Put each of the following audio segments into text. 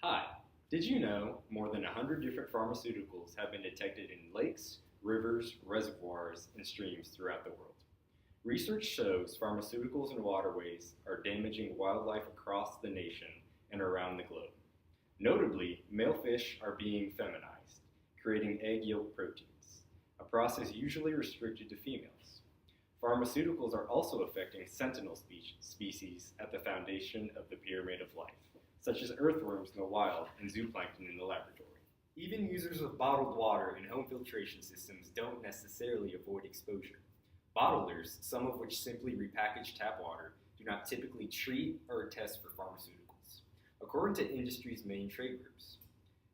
Hi, did you know more than 100 different pharmaceuticals have been detected in lakes, rivers, reservoirs, and streams throughout the world? Research shows pharmaceuticals in waterways are damaging wildlife across the nation and around the globe. Notably, male fish are being feminized, creating egg yolk proteins, a process usually restricted to females. Pharmaceuticals are also affecting sentinel species at the foundation of the pyramid of life, such as earthworms in the wild and zooplankton in the laboratory. Even users of bottled water and home filtration systems don't necessarily avoid exposure. Bottlers, some of which simply repackage tap water, do not typically treat or test for pharmaceuticals, according to industry's main trade groups.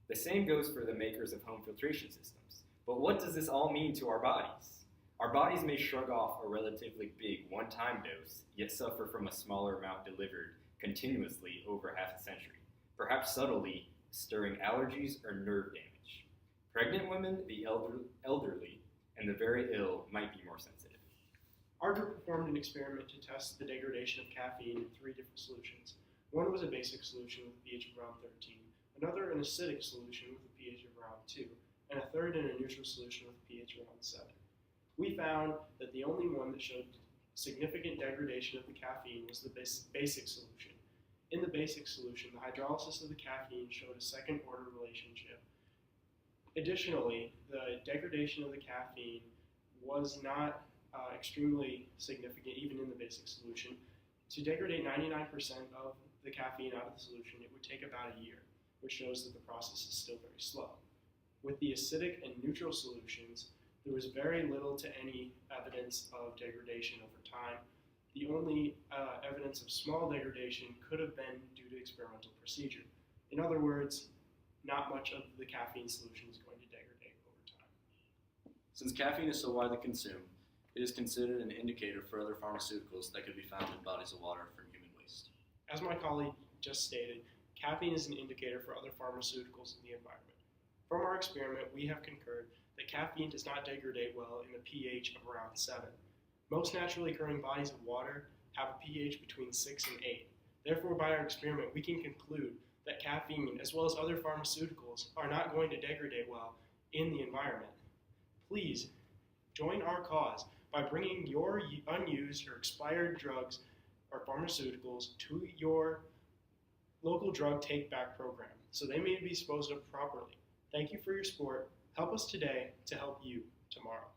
The same goes for the makers of home filtration systems. But what does this all mean to our bodies? Our bodies may shrug off a relatively big one-time dose, yet suffer from a smaller amount delivered continuously over half a century, perhaps subtly stirring allergies or nerve damage. Pregnant women, the elderly, and the very ill might be more sensitive. Our group performed an experiment to test the degradation of caffeine in three different solutions. One was a basic solution with a pH of around 13, another an acidic solution with a pH of around 2, and a third in a neutral solution with a pH around 7. We found that the only one that showed significant degradation of the caffeine was the basic solution. In the basic solution, the hydrolysis of the caffeine showed a second-order relationship. Additionally, the degradation of the caffeine was not extremely significant even in the basic solution. To degrade 99% of the caffeine out of the solution, it would take about a year, which shows that the process is still very slow. With the acidic and neutral solutions, there was very little to any evidence of degradation over time. The only evidence of small degradation could have been due to experimental procedure. In other words, not much of the caffeine solution is going to degrade over time. Since caffeine is so widely consumed, it is considered an indicator for other pharmaceuticals that could be found in bodies of water from human waste. As my colleague just stated, caffeine is an indicator for other pharmaceuticals in the environment. From our experiment, we have concurred that caffeine does not degrade well in a pH of around 7. Most naturally occurring bodies of water have a pH between 6 and 8. Therefore, by our experiment, we can conclude that caffeine, as well as other pharmaceuticals, are not going to degrade well in the environment. Please join our cause by bringing your unused or expired drugs or pharmaceuticals to your local drug take-back program so they may be disposed of properly. Thank you for your support. Help us today to help you tomorrow.